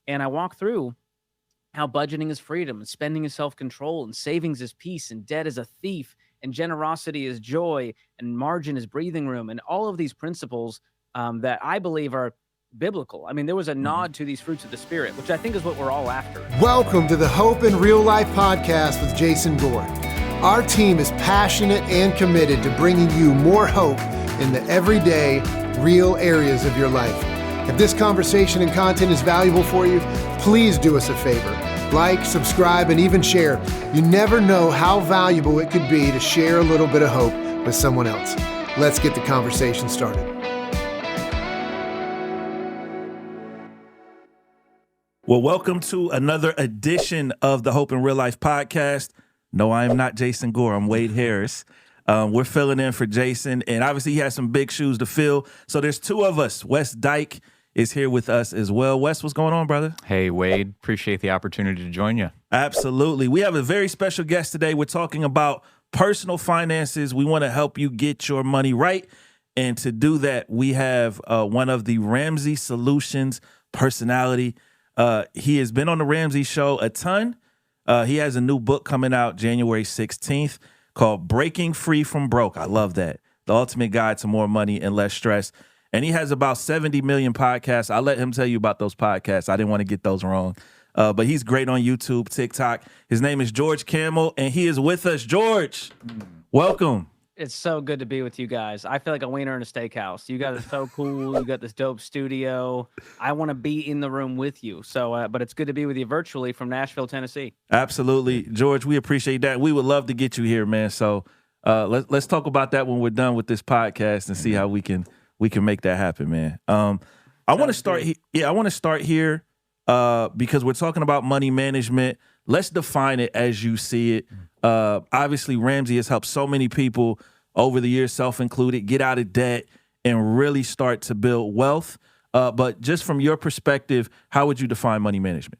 And I walk through how budgeting is freedom and spending is self-control and savings is peace and debt is a thief and generosity is joy and margin is breathing room, and all of these principles that I believe are biblical. I mean, there was a nod to these fruits of the Spirit, which I think is what we're all after. Welcome to the Hope in Real Life podcast with Jason Gore. Our team is passionate and committed to bringing you more hope in the everyday, real areas of your life. If this conversation and content is valuable for you, please do us a favor. Like, subscribe, and even share. You never know how valuable it could be to share a little bit of hope with someone else. Let's get the conversation started. Well, welcome to another edition of the Hope in Real Life podcast. No, I am not Jason Gore. I'm Wade Harris. We're filling in for Jason, and obviously he has some big shoes to fill. So there's two of us. Wes Dyke is here with us as well. Wes, what's going on, brother? Hey, Wade. Appreciate the opportunity to join you. Absolutely. We have a very special guest today. We're talking about personal finances. We want to help you get your money right. And to do that, we have one of the Ramsey Solutions personality. He has been on the Ramsey show a ton. He has a new book coming out January 16th called Breaking Free from Broke. I love that. The Ultimate Guide to More Money and Less Stress. And he has about 70 million podcasts. I'll let him tell you about those podcasts. I didn't want to get those wrong. But he's great on YouTube, TikTok. His name is George Kamel, and he is with us. George, welcome. It's so good to be with you guys. I feel like a wiener in a steakhouse. You guys are so cool. You got this dope studio. I want to be in the room with you. So, but it's good to be with you virtually from Nashville, Tennessee. Absolutely. George, we appreciate that. We would love to get you here, man. So let's talk about that when we're done with this podcast and see how we can make that happen, man. I want to start here. I want to start here because we're talking about money management. Let's define it as you see it. Obviously, Ramsey has helped so many people over the years, self-included, get out of debt and really start to build wealth. But just from your perspective, how would you define money management?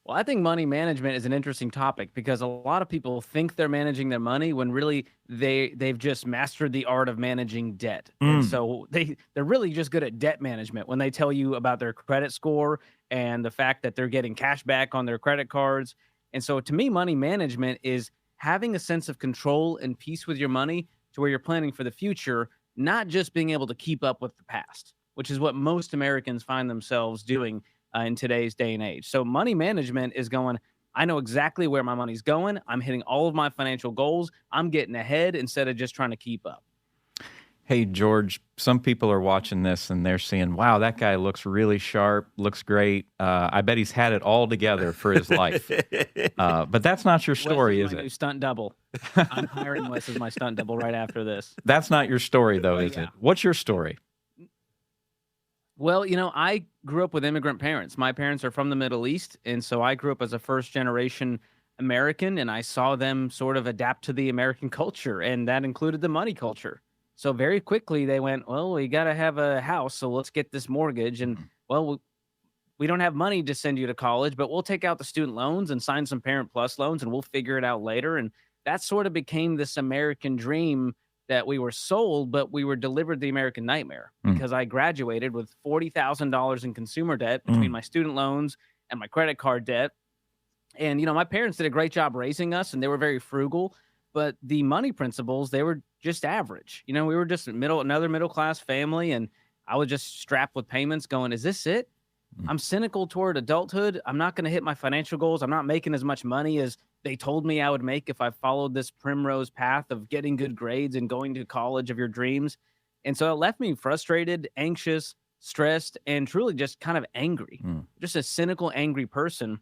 Well, I think money management is an interesting topic because a lot of people think they're managing their money when really they've just mastered the art of managing debt. And so they're really just good at debt management when they tell you about their credit score and the fact that they're getting cash back on their credit cards. And so to me, money management is having a sense of control and peace with your money to where you're planning for the future, not just being able to keep up with the past, which is what most Americans find themselves doing in today's day and age. So money management is going, I know exactly where my money's going. I'm hitting all of my financial goals. I'm getting ahead instead of just trying to keep up. Hey, George, some people are watching this and they're saying, wow, that guy looks really sharp, looks great. I bet he's had it all together for his life. But that's not your story, is it? Stunt double. I'm hiring Wes as my stunt double right after this. That's not your story, though, is it? What's your story? Well, I grew up with immigrant parents. My parents are from the Middle East, and so I grew up as a first-generation American, and I saw them sort of adapt to the American culture, and that included the money culture. So very quickly they went, well, we got to have a house, so let's get this mortgage. And, well, we don't have money to send you to college, but we'll take out the student loans and sign some Parent Plus loans, and we'll figure it out later. And that sort of became this American dream that we were sold, but we were delivered the American nightmare because I graduated with $40,000 in consumer debt between my student loans and my credit card debt. And, my parents did a great job raising us, and they were very frugal. But the money principles, they were just average. We were just another middle-class family, and I was just strapped with payments going, is this it? I'm cynical toward adulthood. I'm not going to hit my financial goals. I'm not making as much money as they told me I would make if I followed this primrose path of getting good grades and going to college of your dreams. And so it left me frustrated, anxious, stressed, and truly just kind of angry, just a cynical, angry person.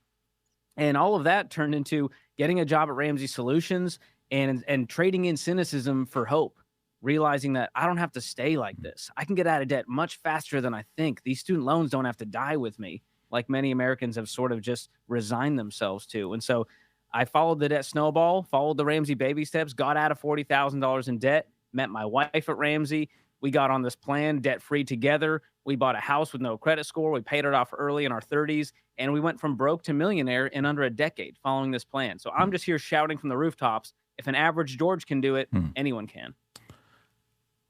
And all of that turned into getting a job at Ramsey Solutions and trading in cynicism for hope, realizing that I don't have to stay like this. I can get out of debt much faster than I think. These student loans don't have to die with me, like many Americans have sort of just resigned themselves to. And so I followed the debt snowball, followed the Ramsey baby steps, got out of $40,000 in debt, met my wife at Ramsey. We got on this plan, debt-free together. We bought a house with no credit score. We paid it off early in our 30s, and we went from broke to millionaire in under a decade following this plan. So I'm just here shouting from the rooftops, if an average George can do it, anyone can.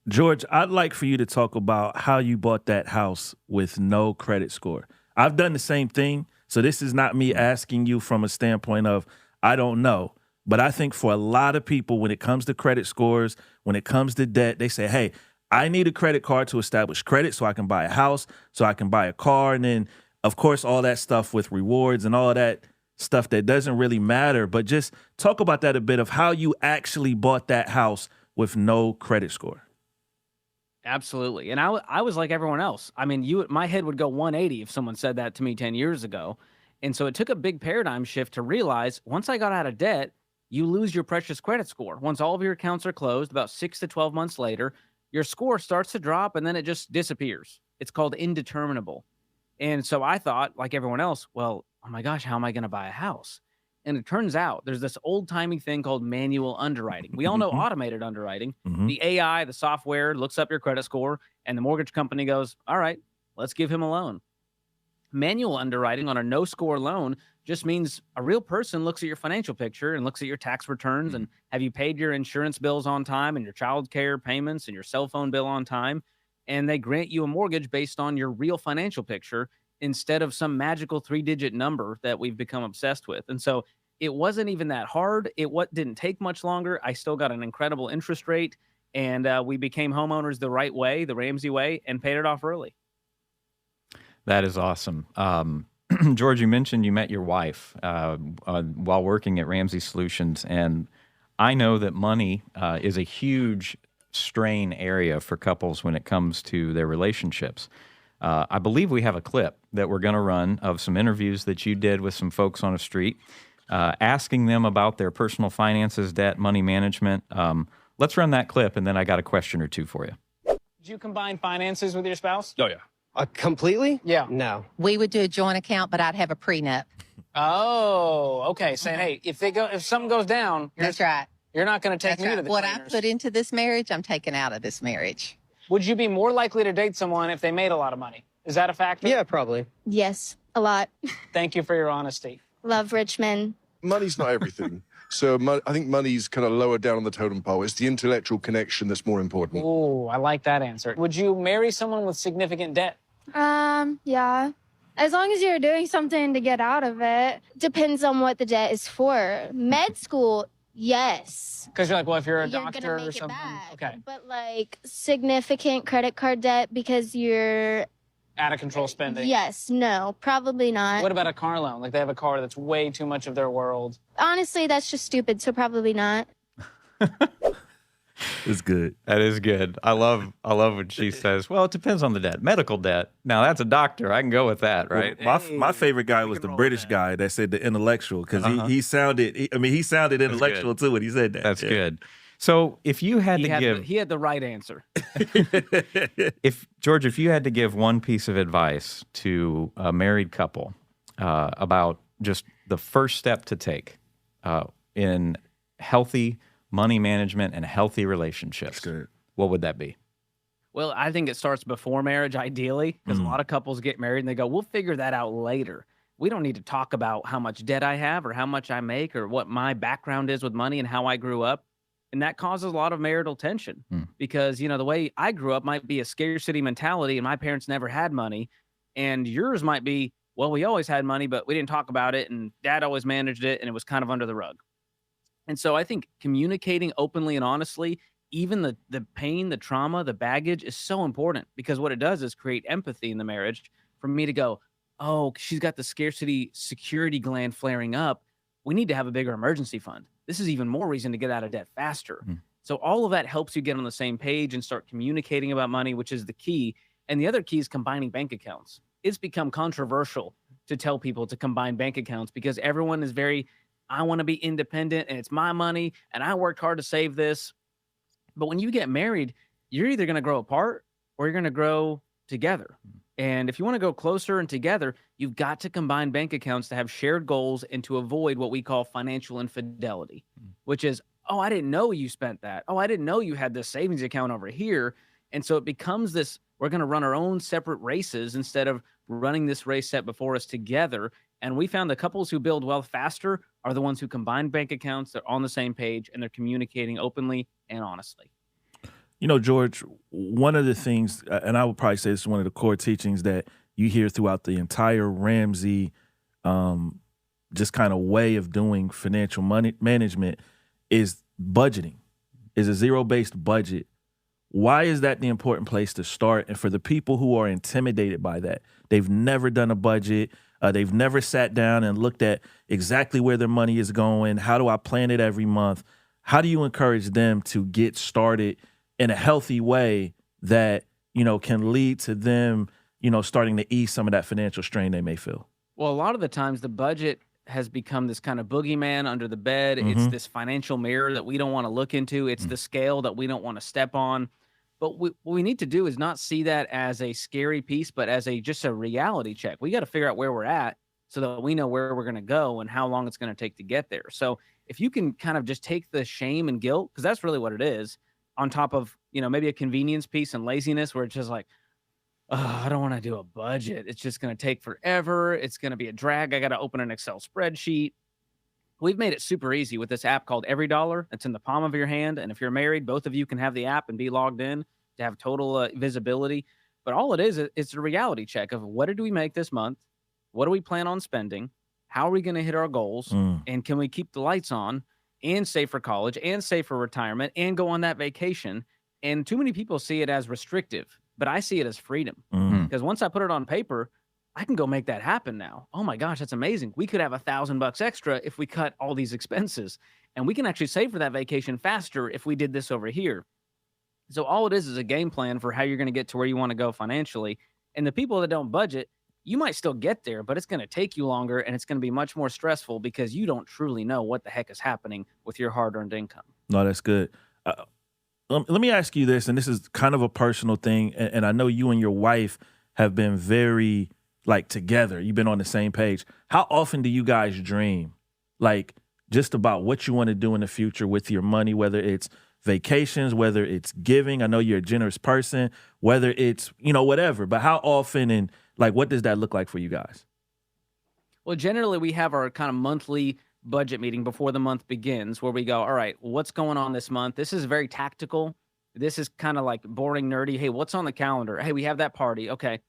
George, I'd like for you to talk about how you bought that house with no credit score. I've done the same thing. So this is not me asking you from a standpoint of, I don't know. But I think for a lot of people, when it comes to credit scores, when it comes to debt, they say, hey, I need a credit card to establish credit so I can buy a house, so I can buy a car. And then, of course, all that stuff with rewards and all that stuff that doesn't really matter. But just talk about that a bit of how you actually bought that house with no credit score. Absolutely. And I was like everyone else. I mean, my head would go 180 if someone said that to me 10 years ago. And so it took a big paradigm shift to realize once I got out of debt, you lose your precious credit score. Once all of your accounts are closed, about 6 to 12 months later, your score starts to drop and then it just disappears. It's called indeterminable. And so I thought, like everyone else, well, oh my gosh, how am I going to buy a house? And it turns out there's this old-timey thing called manual underwriting. We all know automated underwriting. The AI, the software, looks up your credit score, and the mortgage company goes, all right, let's give him a loan. Manual underwriting on a no-score loan just means a real person looks at your financial picture and looks at your tax returns and have you paid your insurance bills on time and your child care payments and your cell phone bill on time, and they grant you a mortgage based on your real financial picture instead of some magical 3-digit number that we've become obsessed with. And so it wasn't even that hard. It didn't take much longer. I still got an incredible interest rate, and we became homeowners the right way, the Ramsey way, and paid it off early. That is awesome. George, you mentioned you met your wife while working at Ramsey Solutions, and I know that money is a huge strain area for couples when it comes to their relationships. I believe we have a clip that we're going to run of some interviews that you did with some folks on the street, asking them about their personal finances, debt, money management. Let's run that clip, and then I got a question or two for you. Did you combine finances with your spouse? Oh, yeah. Completely? Yeah. No. We would do a joint account, but I'd have a prenup. Oh, okay. Saying, hey, if something goes down, That's right. you're not going to take That's me right. to the What I cleaners. put into this marriage, I'm taking out of this marriage. Would you be more likely to date someone if they made a lot of money? Is that a factor? Yeah, probably. Yes, a lot. Thank you for your honesty. Love rich men. Money's not everything. So I think money's kind of lower down on the totem pole. It's the intellectual connection that's more important. Oh, I like that answer. Would you marry someone with significant debt? Yeah. As long as you're doing something to get out of it. Depends on what the debt is for. Med school, yes. Because you're like, well, if you're a You're doctor gonna or make it something. back. Okay. But like significant credit card debt because you're Out of control spending. yes, no, probably not. What about a car loan? Like they have a car that's way too much of their world. Honestly, that's just stupid, so probably not. It's good. That is good. I love when she says, well, it depends on the debt. Medical debt. Now, that's a doctor. I can go with that, right? Well, my favorite guy was can the roll British with that. guy that said the intellectual because he sounded intellectual too when he said that. That's Yeah. good. So if you had to give, He had the right answer. if you had to give one piece of advice to a married couple about just the first step to take in healthy money management and healthy relationships, what would that be? Well, I think it starts before marriage, ideally, because a lot of couples get married and they go, we'll figure that out later. We don't need to talk about how much debt I have or how much I make or what my background is with money and how I grew up. And that causes a lot of marital tension because, the way I grew up might be a scarcity mentality and my parents never had money. And yours might be, well, we always had money, but we didn't talk about it. And dad always managed it and it was kind of under the rug. And so I think communicating openly and honestly, even the pain, the trauma, the baggage is so important because what it does is create empathy in the marriage for me to go, oh, she's got the scarcity security gland flaring up. We need to have a bigger emergency fund. This is even more reason to get out of debt faster. So all of that helps you get on the same page and start communicating about money, which is the key. And the other key is combining bank accounts. It's become controversial to tell people to combine bank accounts because everyone is I want to be independent and it's my money and I worked hard to save this. But when you get married, you're either going to grow apart or you're going to grow together. And if you want to go closer and together, you've got to combine bank accounts to have shared goals and to avoid what we call financial infidelity, which is, oh, I didn't know you spent that. Oh, I didn't know you had this savings account over here. And so it becomes this, we're going to run our own separate races instead of running this race set before us together. And we found the couples who build wealth faster are the ones who combine bank accounts, they're on the same page, and they're communicating openly and honestly. George, one of the things, and I would probably say this is one of the core teachings that you hear throughout the entire Ramsey just kind of way of doing financial money management is budgeting, is a zero-based budget. Why is that the important place to start? And for the people who are intimidated by that, they've never done a budget, they've never sat down and looked at exactly where their money is going. How do I plan it every month? How do you encourage them to get started in a healthy way that, can lead to them, starting to ease some of that financial strain they may feel? Well, a lot of the times the budget has become this kind of boogeyman under the bed. It's this financial mirror that we don't want to look into. It's the scale that we don't want to step on. But what we need to do is not see that as a scary piece, but as just a reality check. We got to figure out where we're at so that we know where we're going to go and how long it's going to take to get there. So if you can kind of just take the shame and guilt, because that's really what it is, on top of, maybe a convenience piece and laziness where it's just like, oh, I don't want to do a budget. It's just going to take forever. It's going to be a drag. I got to open an Excel spreadsheet. We've made it super easy with this app called Every Dollar. It's in the palm of your hand. And if you're married, both of you can have the app and be logged in to have total visibility. But all it is, it's a reality check of what did we make this month? What do we plan on spending? How are we going to hit our goals? And can we keep the lights on and save for college and save for retirement and go on that vacation? And too many people see it as restrictive, but I see it as freedom. Because once I put it on paper, I can go make that happen now. Oh my gosh, that's amazing. We could have $1,000 extra if we cut all these expenses, and we can actually save for that vacation faster if we did this over here. So all it is a game plan for how you're going to get to where you want to go financially. And the people that don't budget, you might still get there, but it's going to take you longer and it's going to be much more stressful because you don't truly know what the heck is happening with your hard-earned income. No, that's good. Let me ask you this, and this is kind of a personal thing, and I know you and your wife have been very together. You've been on the same page. How often do you guys dream, just about what you want to do in the future with your money, whether it's vacations, whether it's giving? I know you're a generous person, whether it's, whatever, but how often and what does that look like for you guys? Well, generally we have our kind of monthly budget meeting before the month begins where we go, all right, what's going on this month? This is very tactical. This is kind of like boring, nerdy. Hey, what's on the calendar? Hey, we have that party. Okay.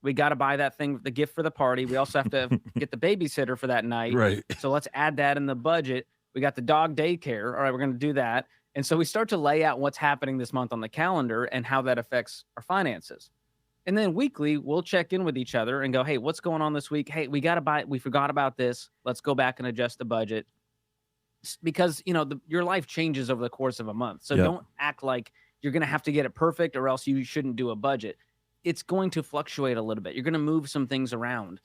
We got to buy that thing, the gift for the party. We also have to get the babysitter for that night. Right. So let's add that in the budget. We got the dog daycare. All right, we're going to do that. And so we start to lay out what's happening this month on the calendar and how that affects our finances. And then weekly, we'll check in with each other and go, hey, what's going on this week? Hey, we forgot about this. Let's go back and adjust the budget. Because, your life changes over the course of a month. So don't act like you're going to have to get it perfect or else you shouldn't do a budget. It's going to fluctuate a little bit. You're going to move some things around.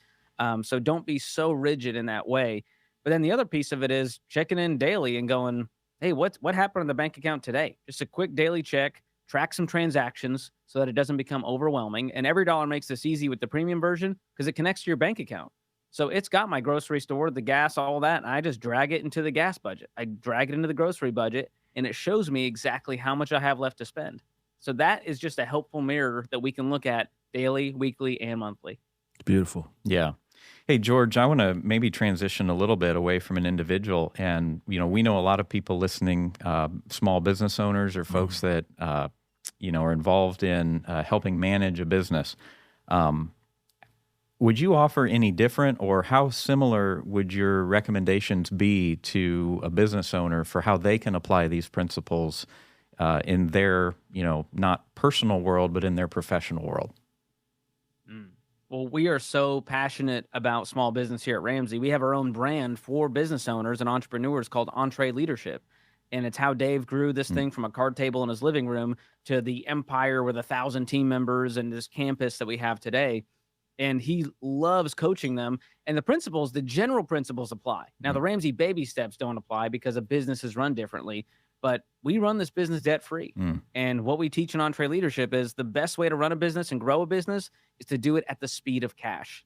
So don't be so rigid in that way. But then the other piece of it is checking in daily and going, hey, what happened on the bank account today? Just a quick daily check, track some transactions so that it doesn't become overwhelming. And Every Dollar makes this easy with the premium version because it connects to your bank account. So it's got my grocery store, the gas, all that. And I just drag it into the gas budget. I drag it into the grocery budget and it shows me exactly how much I have left to spend. So that is just a helpful mirror that we can look at daily, weekly, and monthly. Beautiful. Yeah. Hey, George, I want to maybe transition a little bit away from an individual. And, we know a lot of people listening, small business owners or folks that, are involved in helping manage a business. Would you offer any different or how similar would your recommendations be to a business owner for how they can apply these principles in their, not personal world, but in their professional world? Well, we are so passionate about small business here at Ramsey. We have our own brand for business owners and entrepreneurs called Entre Leadership. And it's how Dave grew this thing from a card table in his living room to the empire with 1,000 team members and this campus that we have today. And he loves coaching them. And the general principles apply. Now, the Ramsey baby steps don't apply because a business is run differently. But we run this business debt-free. And what we teach in Entre Leadership is the best way to run a business and grow a business is to do it at the speed of cash.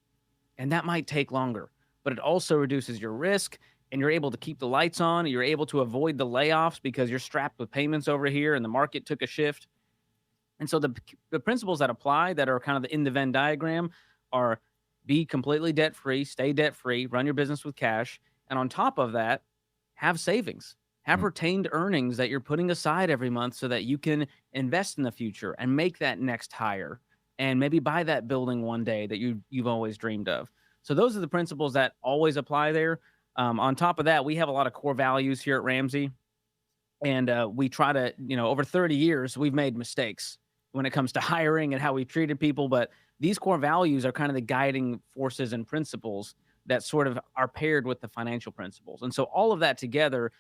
And that might take longer, but it also reduces your risk and you're able to keep the lights on. You're able to avoid the layoffs because you're strapped with payments over here and the market took a shift. And so the principles that apply that are kind of in the Venn diagram are be completely debt-free, stay debt-free, run your business with cash. And on top of that, have savings. Have retained earnings that you're putting aside every month so that you can invest in the future and make that next hire and maybe buy that building one day that you've always dreamed of. So those are the principles that always apply there. On top of that, we have a lot of core values here at Ramsey. And we try to, over 30 years, we've made mistakes when it comes to hiring and how we've treated people. But these core values are kind of the guiding forces and principles that sort of are paired with the financial principles. And so all of that together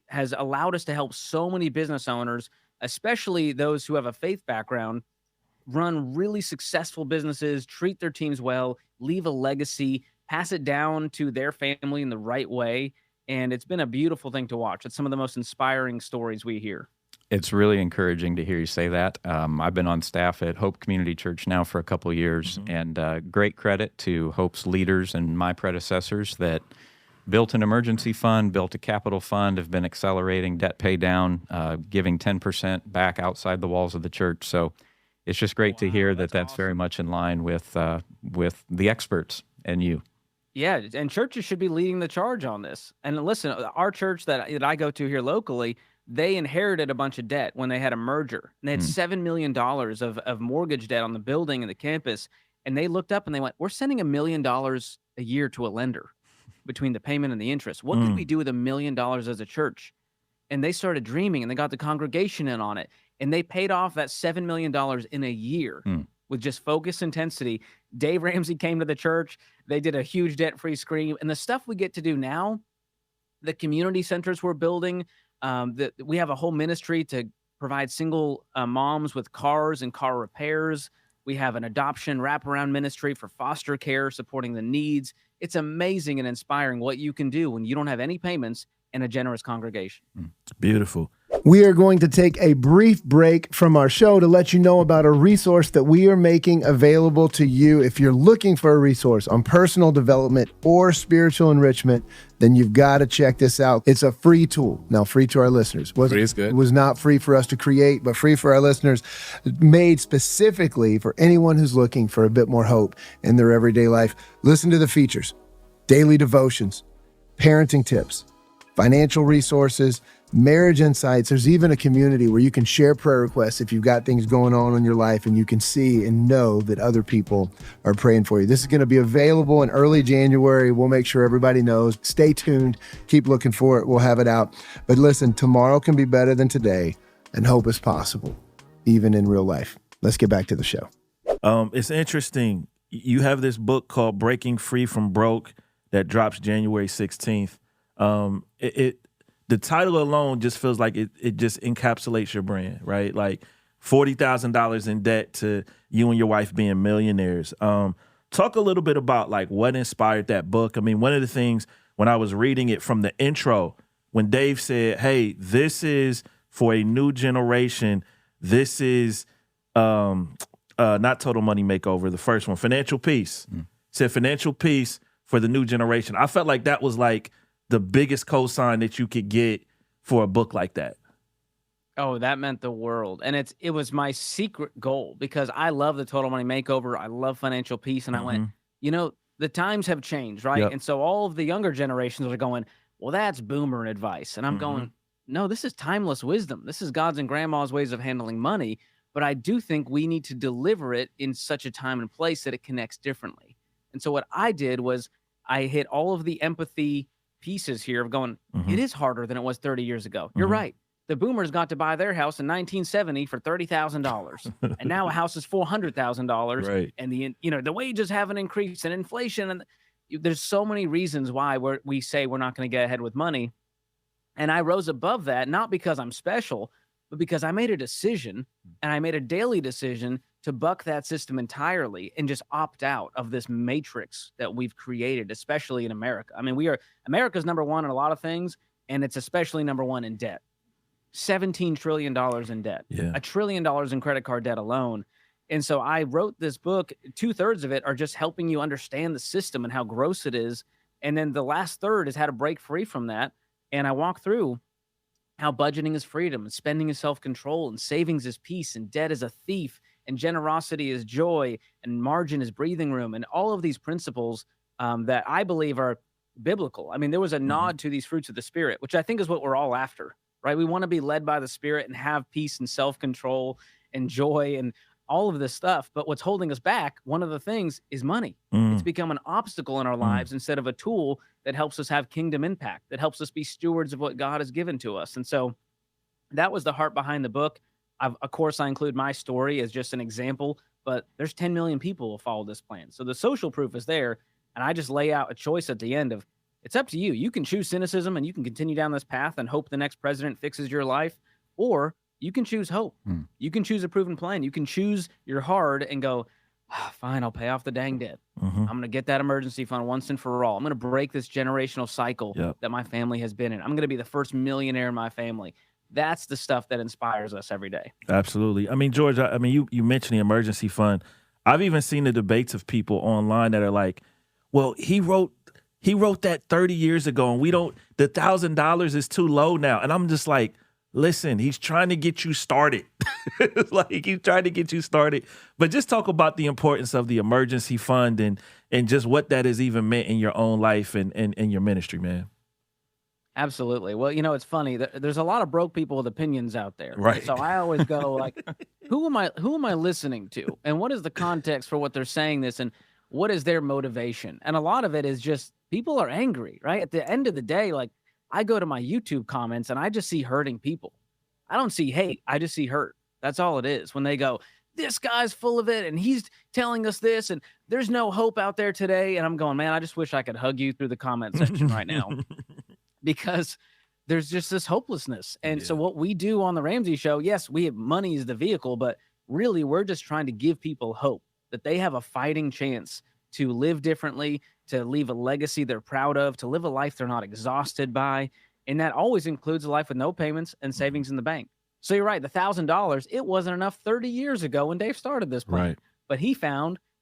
has allowed us to help so many business owners, especially those who have a faith background, run really successful businesses, treat their teams well, leave a legacy, pass it down to their family in the right way. And it's been a beautiful thing to watch. It's some of the most inspiring stories we hear. It's really encouraging to hear you say that. I've been on staff at Hope Community Church now for a couple of years, and great credit to Hope's leaders and my predecessors that built an emergency fund, built a capital fund, have been accelerating debt pay down, giving 10% back outside the walls of the church. So it's just great to hear that that's very much in line with the experts and you. Yeah, and churches should be leading the charge on this. And listen, our church that I go to here locally, they inherited a bunch of debt when they had a merger. And they had $7 million of mortgage debt on the building and the campus. And they looked up and they went, we're sending $1 million a year to a lender between the payment and the interest. What could we do with $1 million as a church? And they started dreaming, and they got the congregation in on it. And they paid off that $7 million in a year with just focus, intensity. Dave Ramsey came to the church. They did a huge debt-free scream. And the stuff we get to do now, the community centers we're building, we have a whole ministry to provide single moms with cars and car repairs. We have an adoption wraparound ministry for foster care, supporting the needs. It's amazing and inspiring what you can do when you don't have any payments and a generous congregation. Beautiful. We are going to take a brief break from our show to let you know about a resource that we are making available to you. If you're looking for a resource on personal development or spiritual enrichment, then you've got to check this out. It's a free tool. Now, free to our listeners. Free is good. It was not free for us to create, but free for our listeners, made specifically for anyone who's looking for a bit more hope in their everyday life. Listen to the features: daily devotions, parenting tips, financial resources, marriage insights. There's even a community where you can share prayer requests if you've got things going on in your life, and you can see and know that other people are praying for you. This is going to be available in early January. We'll make sure everybody knows. Stay tuned. Keep looking for it. We'll have it out. But listen, tomorrow can be better than today, and hope is possible, even in real life. Let's get back to the show. It's interesting. You have this book called Breaking Free from Broke that drops January 16th. The title alone just feels like it just encapsulates your brand, right? Like $40,000 in debt to you and your wife being millionaires. Talk a little bit about like what inspired that book. I mean, one of the things when I was reading it from the intro, when Dave said, hey, this is for a new generation. This is not Total Money Makeover, the first one, Financial Peace. Said financial peace for the new generation. I felt like that was like the biggest cosign that you could get for a book like that. Oh, that meant the world. And it was my secret goal, because I love the Total Money Makeover. I love financial peace. And I went, the times have changed, right? Yep. And so all of the younger generations are going, well, that's boomer advice. And I'm going, no, this is timeless wisdom. This is God's and grandma's ways of handling money. But I do think we need to deliver it in such a time and place that it connects differently. And so what I did was I hit all of the empathy pieces here of going, it is harder than it was 30 years ago. You're right. The boomers got to buy their house in 1970 for $30,000. And now a house is $400,000. Right. And the wages haven't increased, and inflation. And there's so many reasons why we say we're not going to get ahead with money. And I rose above that, not because I'm special, but because I made a decision, and I made a daily decision to buck that system entirely and just opt out of this matrix that we've created, especially in America. I mean, America's number one in a lot of things, and it's especially number one in debt. $17 trillion in debt, $1 trillion in credit card debt alone. And so I wrote this book. 2/3 of it are just helping you understand the system and how gross it is. And then the last third is how to break free from that. And I walk through how budgeting is freedom, and spending is self-control, and savings is peace, and debt is a thief, and generosity is joy, and margin is breathing room, and all of these principles that I believe are biblical. I mean, there was a nod to these fruits of the Spirit, which I think is what we're all after, right? We want to be led by the Spirit and have peace and self-control and joy and all of this stuff. But what's holding us back, one of the things is money. It's become an obstacle in our lives instead of a tool that helps us have kingdom impact, that helps us be stewards of what God has given to us. And so that was the heart behind the book. Of course, I include my story as just an example, but there's 10 million people who follow this plan. So the social proof is there. And I just lay out a choice at the end of, it's up to you. You can choose cynicism and you can continue down this path and hope the next president fixes your life, or you can choose hope. You can choose a proven plan. You can choose your hard and go, fine, I'll pay off the dang debt. I'm going to get that emergency fund once and for all. I'm going to break this generational cycle that my family has been in. I'm going to be the first millionaire in my family. That's the stuff that inspires us every day. Absolutely. I mean, George, I mean, you mentioned the emergency fund. I've even seen the debates of people online that are like, well, he wrote that 30 years ago and the $1,000 is too low now. And I'm just like, listen, he's trying to get you started. Like, he's trying to get you started. But just talk about the importance of the emergency fund and just what that has even meant in your own life and your ministry, man. Absolutely. Well, it's funny. There's a lot of broke people with opinions out there. Right. So I always go like, who am I listening to? And what is the context for what they're saying this? And what is their motivation? And a lot of it is just people are angry, right? At the end of the day, like, I go to my YouTube comments and I just see hurting people. I don't see hate. I just see hurt. That's all it is. When they go, this guy's full of it and he's telling us this and there's no hope out there today. And I'm going, man, I just wish I could hug you through the comment section right now, because there's just this hopelessness. And so what we do on the Ramsey show, yes, money is the vehicle, but really we're just trying to give people hope that they have a fighting chance to live differently, to leave a legacy they're proud of, to live a life they're not exhausted by. And that always includes a life with no payments and savings in the bank. So you're right, the $1,000, it wasn't enough 30 years ago when Dave started this plan. Right. But he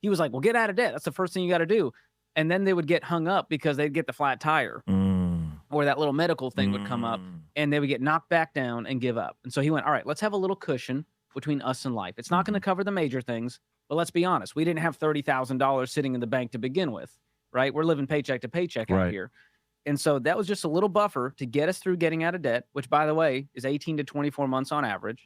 was like, well, get out of debt. That's the first thing you got to do. And then they would get hung up because they'd get the flat tire or that little medical thing would come up and they would get knocked back down and give up. And so he went, all right, let's have a little cushion between us and life. It's not going to cover the major things, but let's be honest. We didn't have $30,000 sitting in the bank to begin with, right? We're living paycheck to paycheck out here. And so that was just a little buffer to get us through getting out of debt, which, by the way, is 18 to 24 months on average.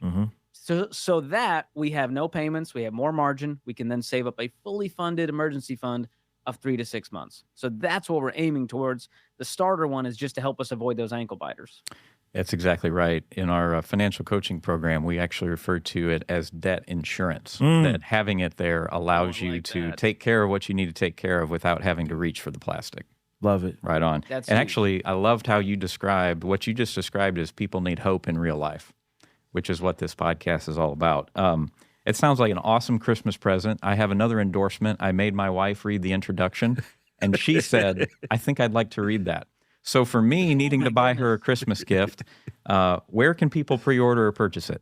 So that we have no payments, we have more margin. We can then save up a fully funded emergency fund of 3 to 6 months. So that's what we're aiming towards. The starter one is just to help us avoid those ankle biters. That's exactly right. In our financial coaching program, we actually refer to it as debt insurance. That having it there allows you to take care of what you need to take care of without having to reach for the plastic. Love it. Right on. That's and huge. Actually, I loved how you described what you just described as people need hope in real life, which is what this podcast is all about. It sounds like an awesome Christmas present. I have another endorsement. I made my wife read the introduction, and she said, I think I'd like to read that. So for me, needing to buy her a Christmas gift, where can people pre-order or purchase it?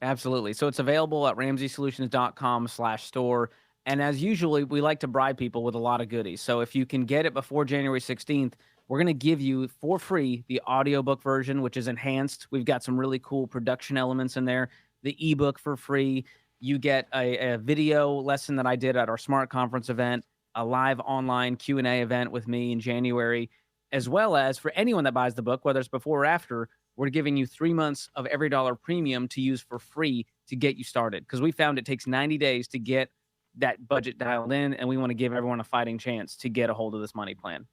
Absolutely. So it's available at ramseysolutions.com/store. And as usually, we like to bribe people with a lot of goodies. So if you can get it before January 16th, we're going to give you for free the audiobook version, which is enhanced. We've got some really cool production elements in there. The ebook for free. You get a video lesson that I did at our Smart Conference event, a live online Q&A event with me in January, as well as for anyone that buys the book, whether it's before or after, we're giving you 3 months of every dollar premium to use for free to get you started. Because we found it takes 90 days to get that budget dialed in, and we want to give everyone a fighting chance to get a hold of this money plan.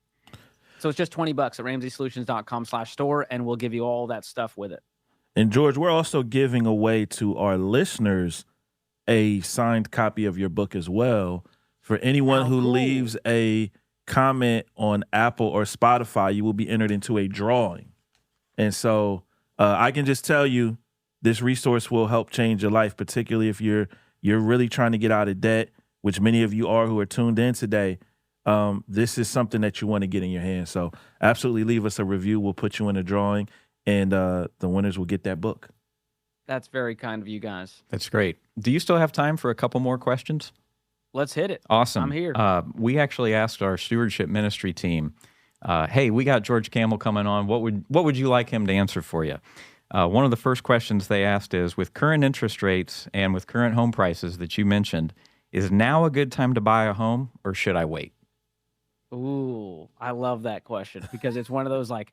So it's just $20 at ramseysolutions.com/store, and we'll give you all that stuff with it. And George, we're also giving away to our listeners a signed copy of your book as well. For anyone who leaves a comment on Apple or Spotify, you will be entered into a drawing. And so I can just tell you this resource will help change your life, particularly if you're really trying to get out of debt, which many of you are who are tuned in today. This is something that you want to get in your hands. So absolutely leave us a review. We'll put you in a drawing, and the winners will get that book. That's very kind of you guys. That's great. Do you still have time for a couple more questions? Let's hit it. Awesome. I'm here. We actually asked our stewardship ministry team, hey, we got George Kamel coming on. What would you like him to answer for you? One of the first questions they asked is, with current interest rates and with current home prices that you mentioned, is now a good time to buy a home or should I wait? Ooh, I love that question because it's one of those like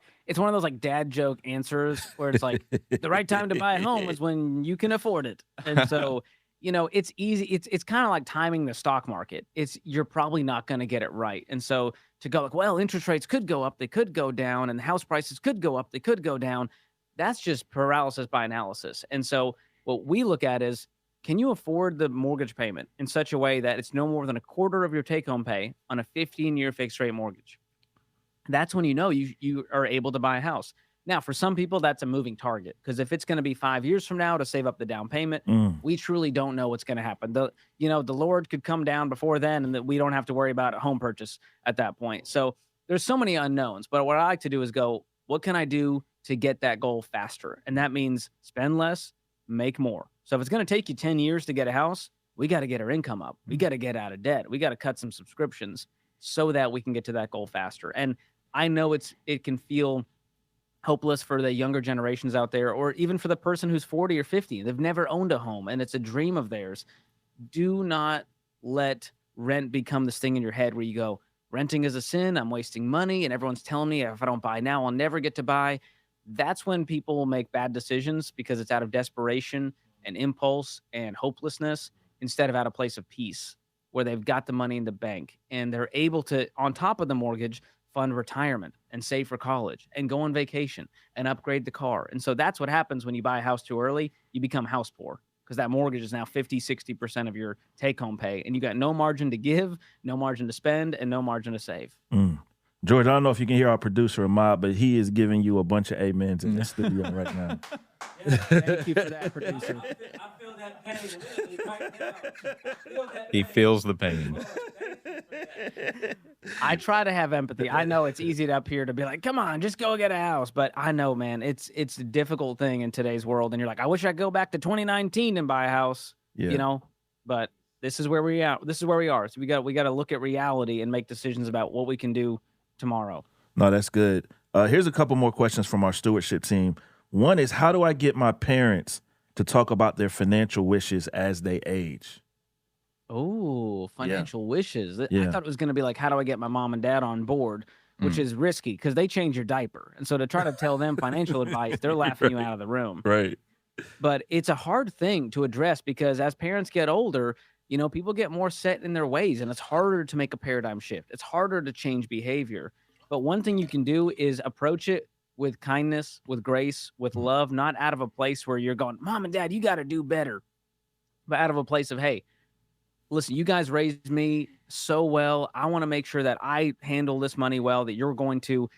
dad joke answers where it's like the right time to buy a home is when you can afford it. And so it's easy. It's kind of like timing the stock market. You're probably not going to get it right. And so to go like, well, interest rates could go up, they could go down, and house prices could go up, they could go down. That's just paralysis by analysis. And so what we look at is, can you afford the mortgage payment in such a way that it's no more than a quarter of your take-home pay on a 15-year fixed rate mortgage? That's when you are able to buy a house. Now, for some people, that's a moving target, because if it's going to be 5 years from now to save up the down payment, we truly don't know what's going to happen. The Lord could come down before then, and that we don't have to worry about a home purchase at that point. So there's so many unknowns. But what I like to do is go, what can I do to get that goal faster? And that means spend less, make more. So if it's going to take you 10 years to get a house, we got to get our income up. We got to get out of debt. We got to cut some subscriptions so that we can get to that goal faster. And I know it can feel hopeless for the younger generations out there, or even for the person who's 40 or 50. They've never owned a home and it's a dream of theirs. Do not let rent become this thing in your head where you go, renting is a sin, I'm wasting money, and everyone's telling me if I don't buy now, I'll never get to buy. That's when people make bad decisions, because it's out of desperation and impulse and hopelessness, instead of out of place of peace, where they've got the money in the bank and they're able to, on top of the mortgage, fund retirement and save for college and go on vacation and upgrade the car. And so that's what happens when you buy a house too early. You become house poor, because that mortgage is now 50-60% of your take-home pay, and you got no margin to give, no margin to spend, and no margin to save. George, I don't know if you can hear our producer, Ahmad, but he is giving you a bunch of amens in the studio right now. Yeah, thank you for that, producer. I feel that pain literally right now. He feels the pain. I try to have empathy. I know it's easy up here to be like, come on, just go get a house. But I know, man, it's a difficult thing in today's world. And you're like, I wish I could go back to 2019 and buy a house, but this is where we are. This is where we are. So we got to look at reality and make decisions about what we can do tomorrow. No, that's good. Here's a couple more questions from our stewardship team. One is, how do I get my parents to talk about their financial wishes as they age? Oh, financial wishes. I Yeah. thought it was going to be like, how do I get my mom and dad on board, which is risky because they change your diaper. And so to try to tell them financial advice, they're laughing you out of the room. Right. But it's a hard thing to address, because as parents get older, people get more set in their ways, and it's harder to make a paradigm shift. It's harder to change behavior. But one thing you can do is approach it with kindness, with grace, with love, not out of a place where you're going, Mom and Dad, you got to do better, but out of a place of, hey, listen, you guys raised me so well. I want to make sure that I handle this money well, that you're going to,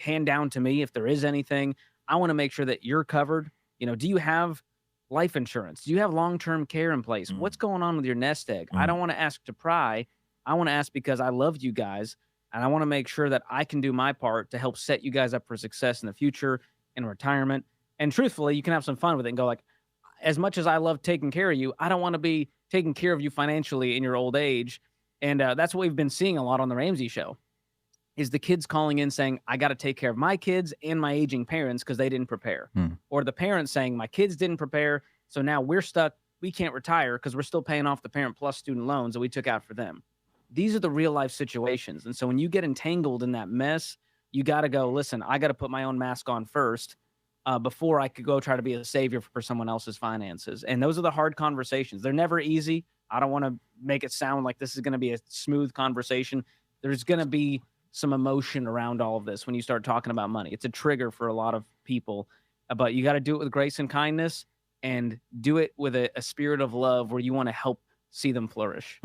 hand down to me if there is anything. I want to make sure that you're covered. Do you have life insurance? Do you have long-term care in place? What's going on with your nest egg? I don't want to ask to pry. I want to ask because I love you guys, and I want to make sure that I can do my part to help set you guys up for success in the future, in retirement. And truthfully, you can have some fun with it and go like, as much as I love taking care of you, I don't want to be taking care of you financially in your old age. And that's what we've been seeing a lot on the Ramsey show, is the kids calling in saying, I got to take care of my kids and my aging parents because they didn't prepare. Or the parents saying, my kids didn't prepare, so now we're stuck. We can't retire because we're still paying off the Parent Plus student loans that we took out for them. These are the real life situations. And so when you get entangled in that mess, you got to go, listen, I got to put my own mask on first before I could go try to be a savior for someone else's finances. And those are the hard conversations. They're never easy. I don't want to make it sound like this is going to be a smooth conversation. There's going to be some emotion around all of this when you start talking about money. It's a trigger for a lot of people, but you got to do it with grace and kindness, and do it with a spirit of love where you want to help see them flourish.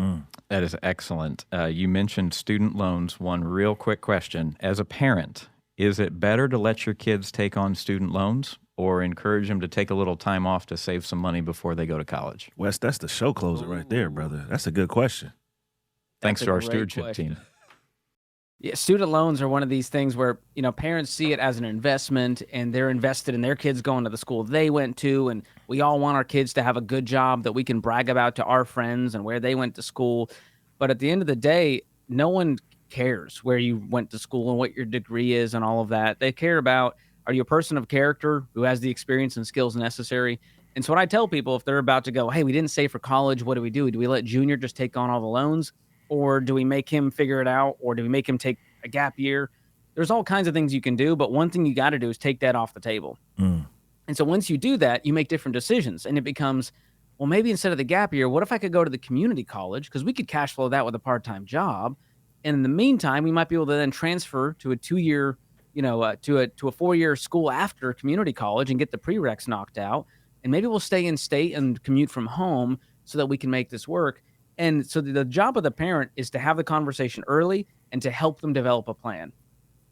That is excellent. You mentioned student loans. One real quick question. As a parent, is it better to let your kids take on student loans or encourage them to take a little time off to save some money before they go to college? Wes, that's the show closer right there, brother. That's a good question. Thanks That's to a our great stewardship question. team. Yeah, student loans are one of these things where, parents see it as an investment, and they're invested in their kids going to the school they went to. And we all want our kids to have a good job that we can brag about to our friends and where they went to school. But at the end of the day, no one cares where you went to school and what your degree is and all of that. They care about, are you a person of character who has the experience and skills necessary? And so what I tell people, if they're about to go, hey, we didn't save for college, what do we do? Do we let Junior just take on all the loans? Or do we make him figure it out? Or do we make him take a gap year? There's all kinds of things you can do, but one thing you got to do is take that off the table. And so once you do that, you make different decisions, and it becomes, well, maybe instead of the gap year, what if I could go to the community college? Because we could cash flow that with a part-time job. And in the meantime, we might be able to then transfer to a 2-year, to a 4-year school after community college and get the prereqs knocked out. And maybe we'll stay in state and commute from home so that we can make this work. And so the job of the parent is to have the conversation early and to help them develop a plan.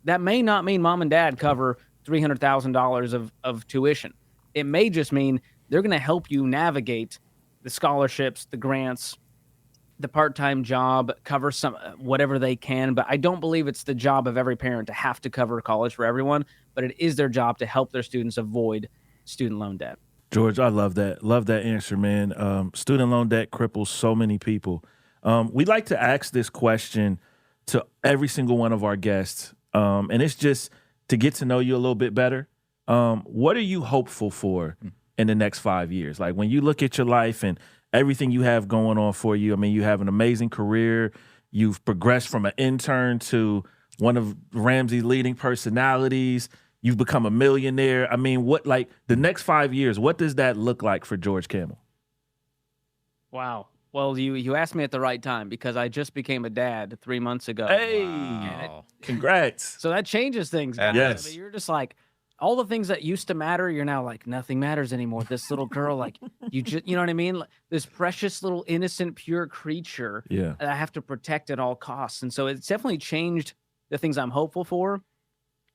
That may not mean mom and dad cover $300,000 of tuition. It may just mean they're going to help you navigate the scholarships, the grants, the part-time job, cover some whatever they can. But I don't believe it's the job of every parent to have to cover college for everyone, but it is their job to help their students avoid student loan debt. George, I love that. Love that answer, man. Student loan debt cripples so many people. We like to ask this question to every single one of our guests, and it's just to get to know you a little bit better. What are you hopeful for in the next 5 years? Like when you look at your life and everything you have going on for you, I mean, you have an amazing career. You've progressed from an intern to one of Ramsey's leading personalities. You've become a millionaire. I mean, what, like the next 5 years, what does that look like for George Kamel? Wow. Well, you asked me at the right time because I just became a dad 3 months ago. Hey, Wow. congrats. So that changes things. guys. Yes. I mean, you're just like, all the things that used to matter, you're now like, nothing matters anymore. This little girl, like, you know what I mean? Like, this precious little innocent, pure creature Yeah. that I have to protect at all costs. And so it's definitely changed the things I'm hopeful for.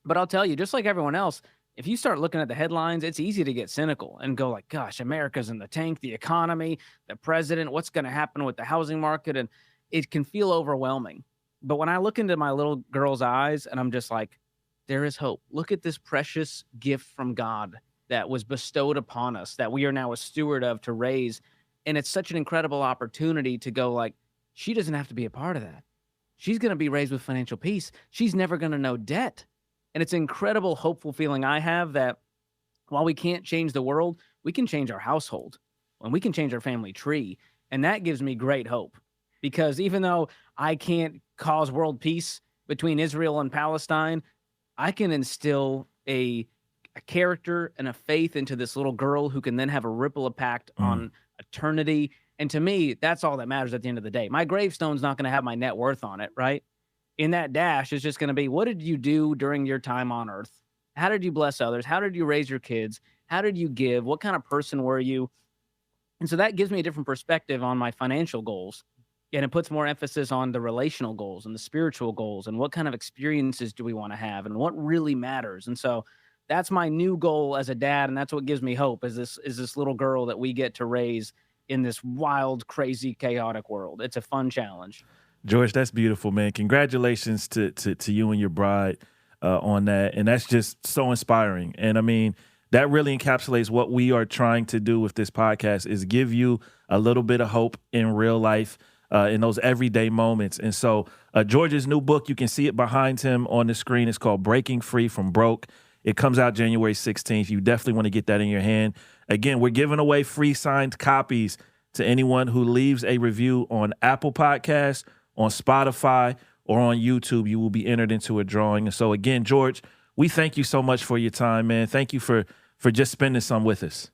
But I'll tell you, just like everyone else, if you start looking at the headlines, it's easy to get cynical and go like, gosh, America's in the tank, the economy, the president, what's going to happen with the housing market? And it can feel overwhelming. But when I look into my little girl's eyes and I'm just like, there is hope. Look at this precious gift from God that was bestowed upon us that we are now a steward of to raise. And it's such an incredible opportunity to go like, she doesn't have to be a part of that. She's going to be raised with financial peace. She's never going to know debt. And it's an incredible, hopeful feeling I have that while we can't change the world, we can change our household and we can change our family tree. And that gives me great hope because even though I can't cause world peace between Israel and Palestine, I can instill a character and a faith into this little girl who can then have a ripple impact on eternity. And to me, that's all that matters at the end of the day. My gravestone's not going to have my net worth on it, right? In that dash is just going to be, what did you do during your time on earth? How did you bless others? How did you raise your kids? How did you give? What kind of person were you? And so that gives me a different perspective on my financial goals. And it puts more emphasis on the relational goals and the spiritual goals and what kind of experiences do we want to have and what really matters. And so that's my new goal as a dad. And that's what gives me hope is this little girl that we get to raise in this wild, crazy, chaotic world. It's a fun challenge. George, that's beautiful, man. Congratulations to you and your bride on that. And that's just so inspiring. And I mean, that really encapsulates what we are trying to do with this podcast is give you a little bit of hope in real life. In those everyday moments. And so George's new book, you can see it behind him on the screen. It's called Breaking Free from Broke. It comes out January 16th. You definitely want to get that in your hand. Again, we're giving away free signed copies to anyone who leaves a review on Apple Podcasts, on Spotify, or on YouTube. You will be entered into a drawing. And so again, George, we thank you so much for your time, man. Thank you for just spending some with us.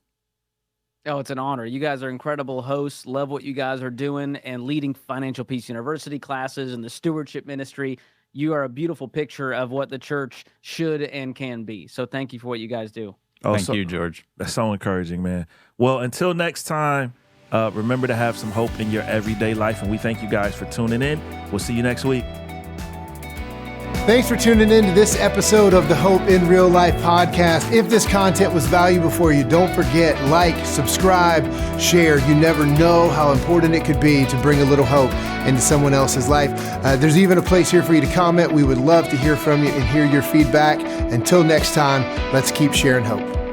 Oh, it's an honor. You guys are incredible hosts. Love what you guys are doing and leading Financial Peace University classes and the stewardship ministry. You are a beautiful picture of what the church should and can be. So thank you for what you guys do. Thank you, George. That's so encouraging, man. Well, until next time, remember to have some hope in your everyday life. And we thank you guys for tuning in. We'll see you next week. Thanks for tuning in to this episode of the Hope in Real Life podcast. If this content was valuable for you, don't forget, like, subscribe, share. You never know how important it could be to bring a little hope into someone else's life. There's even a place here for you to comment. We would love to hear from you and hear your feedback. Until next time, let's keep sharing hope.